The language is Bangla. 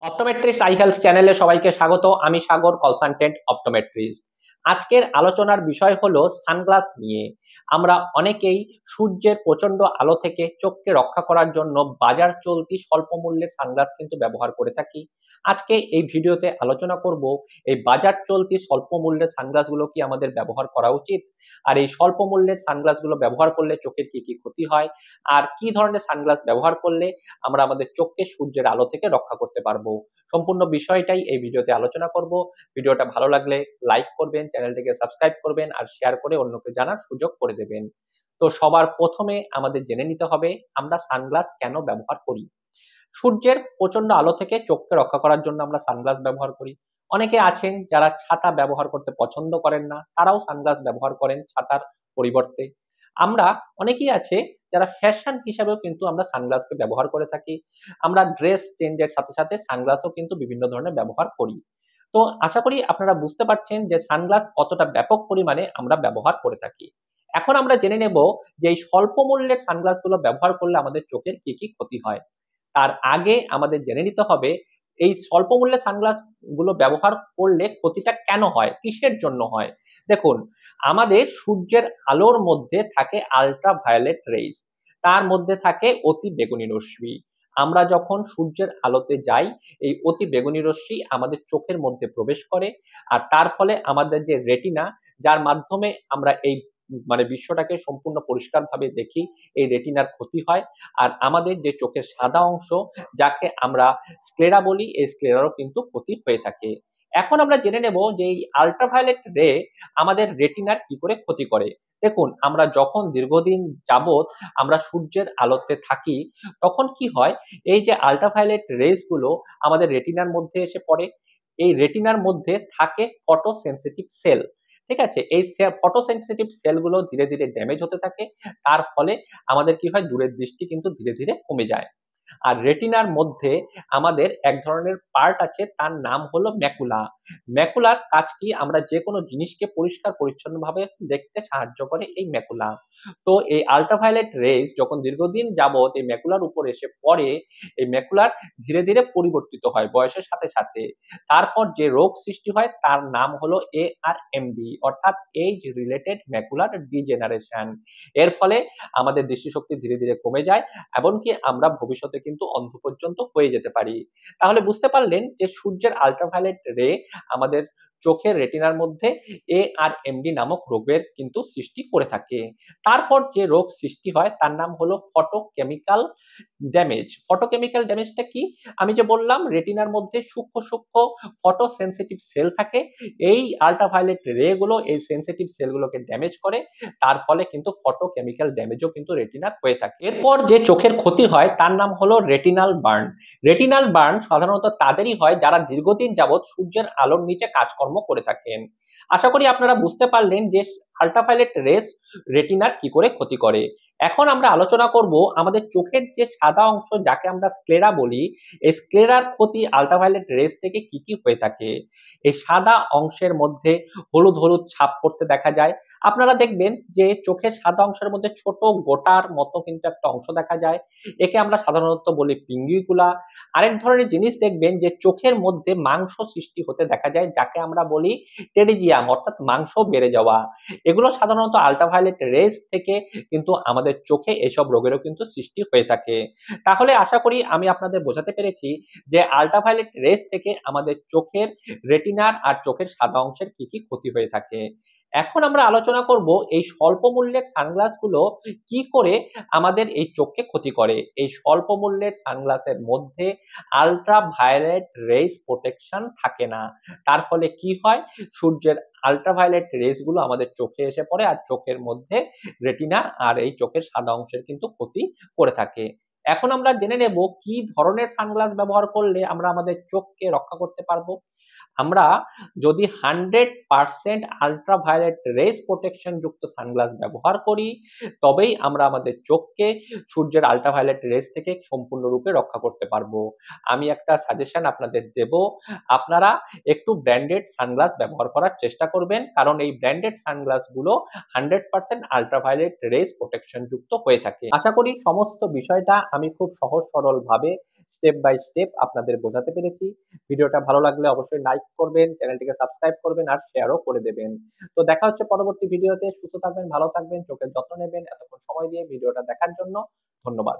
অপটোমেট্রিস্ট আই হেলথ চ্যানেলে সবাইকে স্বাগত। আমি সাগর, কনসালটেন্ট অপটোমেট্রিস্ট। আজকের আলোচনার বিষয় হলো সানগ্লাস নিয়ে। আমরা অনেকেই সূর্যের প্রচন্ড আলো থেকে চোখকে রক্ষা করার জন্য বাজার চলতি স্বল্প মূল্যের সানগ্লাস কিন্তু ব্যবহার করে থাকি। আজকে এই ভিডিওতে আলোচনা করব এই বাজার চলতি স্বল্প মূল্যের সানগ্লাসগুলো কি আমাদের ব্যবহার করা উচিত, আর এই স্বল্প মূল্যের সানগ্লাসগুলো ব্যবহার করলে চোখের কি কি ক্ষতি হয়, আর কি ধরনের সানগ্লাস ব্যবহার করলে আমরা আমাদের চোখকে সূর্যের আলো থেকে রক্ষা করতে পারবো। সম্পূর্ণ বিষয়টাই এই ভিডিওতে আলোচনা করব। ভিডিওটা ভালো লাগলে লাইক করবেন, চ্যানেলটিকে সাবস্ক্রাইব করবেন আর শেয়ার করে অন্যকে জানার সুযোগ করে দেবেন। তো সবার প্রথমে আমাদের জেনে নিতে হবে আমরা সানগ্লাস কেন ব্যবহার করি। সূর্যের প্রচন্ড আলো থেকে চোখকে রক্ষা করার জন্য আমরা সানগ্লাস ব্যবহার করি। অনেকে আছেন যারা ছাতা ব্যবহার করতে পছন্দ করেন না, তারাও সানগ্লাস ব্যবহার করেন ছাতার পরিবর্তে। আমরা অনেকেই আছে যারা ফ্যাশন হিসাবেও কিন্তু আমরা সানগ্লাসকে ব্যবহার করে থাকি। আমরা ড্রেস চেঞ্জের সাথে সাথে সানগ্লাসও কিন্তু বিভিন্ন ধরনের ব্যবহার করি। তো আশা করি আপনারা বুঝতে পারছেন যে সানগ্লাস কতটা ব্যাপক পরিমাণে আমরা ব্যবহার করে থাকি। এখন আমরা জেনে নেব যে এই স্বল্প মূল্যের সানগ্লাসগুলো ব্যবহার করলে আমাদের চোখের কি কি ক্ষতি হয়। তার আগে আমাদের জেনে নিতে হবে এই স্বল্প মূল্যের সানগ্লাস গুলো ব্যবহার করলে ক্ষতিটা কেন হয়, কিসের জন্য হয়। দেখুন, আমাদের সূর্যের আলোর মধ্যে থাকে আল্ট্রা ভায়োলেট রেইজ, তার মধ্যে থাকে অতি বেগুনি রশ্মি। আমরা যখন সূর্যের আলোতে যাই, এই অতি বেগুনি রশ্মি আমাদের চোখের মধ্যে প্রবেশ করে, আর তার ফলে আমাদের যে রেটিনা, যার মাধ্যমে আমরা এই বিশ্বটাকে সম্পূর্ণ পরিষ্কারভাবে দেখি, এই রেটিনার ক্ষতি হয়। আর আমাদের যে চোখের সাদা অংশ, যাকে আমরা স্ক্লেরা বলি, এই স্ক্লেরারও কিন্তু ক্ষতি হয়ে থাকে। এখন আমরা জেনে নেব যে এই আল্ট্রাভায়োলেট রে আমাদের রেটিনার কি করে ক্ষতি করে। দেখুন, আমরা যখন দীর্ঘদিন যাবত আমরা সূর্যের আলোতে থাকি, তখন কি হয়, এই যে আল্ট্রাভায়োলেট রেজ গুলো আমাদের রেটিনার মধ্যে এসে পড়ে। এই রেটিনার মধ্যে থাকে ফটো সেন্সিটিভ সেল। ঠিক আছে, এই ফটো সেন্সিটিভ সেলগুলো ধীরে ধীরে ড্যামেজ হতে থাকে। তার ফলে আমাদের কি হয়, দূরের দৃষ্টি কিন্তু ধীরে ধীরে কমে যায়। আর রেটিনার মধ্যে আমাদের এক ধরনের পার্ট আছে, তার নাম হলো ম্যাকুলা। ম্যাকুলার কাজ কি, আমরা যে কোনো জিনিসকে পরিষ্কার পরিচ্ছন্নভাবে দেখতে সাহায্য করে এই ম্যাকুলা। তো এই আল্ট্রাভায়োলেট রেজ যখন দীর্ঘদিন যাবত এই ম্যাকুলার উপর এসে পড়ে, এই ম্যাকুলার ধীরে ধীরে পরিবর্তিত হয় বয়সের সাথে সাথে। তারপর যে রোগ সৃষ্টি হয় তার নাম হলো ARMD, অর্থাৎ এজ রিলেটেড ম্যাকুলার ডিজেনারেশন। এর ফলে আমাদের দৃষ্টিশক্তি ধীরে ধীরে কমে যায়, এমনকি আমরা ভবিষ্যতে কিন্তু অন্ধ পর্যন্ত হয়ে যেতে পারি। তাহলে বুঝতে পারলেন যে সূর্যের আল্ট্রাভায়োলেট রে আমাদের চোখের রেটিনার মধ্যে ARMD নামক রোগের কিন্তু সৃষ্টি করে থাকে। তারপর যে রোগ সৃষ্টি হয় তার নাম হলো ফটোকেমিক্যাল ড্যামেজ। ফটোকেমিক্যাল ড্যামেজটা কি, আমি যে বললাম রেটিনার মধ্যে সূক্ষ্ম সূক্ষ্ম ফটো সেন্সিটিভ সেল থাকে, এই আল্ট্রাভায়োলেট রে গুলো এই সেন্সিটিভ সেলগুলোকে ড্যামেজ করে। তার ফলে কিন্তু ফটোকেমিক্যাল ড্যামেজও কিন্তু রেটিনার হয়ে থাকে। এরপর যে চোখের ক্ষতি হয় তার নাম হলো রেটিনাল বার্ন। রেটিনাল বার্ন সাধারণত তাদেরই হয় যারা দীর্ঘদিন যাবৎ সূর্যের আলোর নিচে কাজকর্ম করে থাকেন। আশা করি আপনারা বুঝতে পারলেন যে আল্ট্রাভায়োলেট রেস রেটিনার কি করে ক্ষতি করে। এখন আমরা আলোচনা করব আমাদের চোখের যে সাদা অংশ, যাকে আমরা স্ক্লেরা বলি, এই স্ক্লেরার ক্ষতি আল্ট্রাভায়োলেট রেস থেকে কি কি হয়ে থাকে। এই সাদা অংশের মধ্যে হলুদ হলুদ ছাপ পড়তে দেখা যায়। আপনারা দেখবেন যে চোখের সাদা অংশের মধ্যে ছোট গোটার মতো কিন্তু একটা অংশ দেখা যায়, একে আমরা সাধারণত বলি পিঙ্গিকুলা। আরেক ধরনের জিনিস দেখবেন যে চোখের মধ্যে মাংস সৃষ্টি হতে দেখা যায়, যাকে আমরা বলি টেরিজিয়াম, অর্থাৎ মাংস বেড়ে যাওয়া। এগুলো সাধারণত আল্ট্রাভায়োলেট রেজ থেকে কিন্তু আমাদের চোখে এসব রোগেরও কিন্তু সৃষ্টি হয়ে থাকে। তাহলে আশা করি আমি আপনাদের বোঝাতে পেরেছি যে আল্ট্রাভায়োলেট রেজ থেকে আমাদের চোখের রেটিনার আর চোখের সাদা অংশের কি কি ক্ষতি হয়ে থাকে। এখন আমরা আলোচনা করব এই স্বল্প মূল্যের সানগ্লাসগুলো কি করে আমাদের এই চোখকে ক্ষতি করে। এই স্বল্প মূল্যের সানগ্লাসের মধ্যে আল্ট্রাভায়োলেট রেজ প্রোটেকশন থাকে না। তার ফলে কি হয়, সূর্যের আল্ট্রাভায়োলেট রেজ গুলো আমাদের চোখে এসে পড়ে আর চোখের মধ্যে রেটিনা আর এই চোখের সাদা অংশের কিন্তু ক্ষতি করে থাকে। এখন আমরা জেনে নেব কি ধরনের সানগ্লাস ব্যবহার করলে আমরা আমাদের চোখকে রক্ষা করতে পারবো। আমরা যদি 100% আল্ট্রাভায়োলেট রেজ প্রোটেকশন যুক্ত সানগ্লাস ব্যবহার করি, তবেই আমরা আমাদের চোখকে সূর্যের আল্ট্রাভায়োলেট রেজ থেকে সম্পূর্ণরূপে রক্ষা করতে পারবো। আমি একটা সাজেশন আপনাদের দেব, আপনারা একটু ব্র্যান্ডেড সানগ্লাস ব্যবহার করার চেষ্টা করবেন, কারণ এই ব্র্যান্ডেড সানগ্লাস গুলো 100% আল্ট্রাভায়োলেট রেজ প্রোটেকশন যুক্ত হয়ে থাকে। আশা করি সমস্ত বিষয়টা আমি খুব সহজ সরল ভাবে স্টেপ বাই স্টেপ আপনাদের বোঝাতে পেরেছি। ভিডিওটা ভালো লাগলে অবশ্যই লাইক করবেন, চ্যানেলটিকে সাবস্ক্রাইব করবেন আর শেয়ারও করে দেবেন। তো দেখা হচ্ছে পরবর্তী ভিডিওতে। সুস্থ থাকবেন, ভালো থাকবেন, চোখের যত্ন নেবেন। এতক্ষণ সময় দিয়ে ভিডিওটা দেখার জন্য ধন্যবাদ।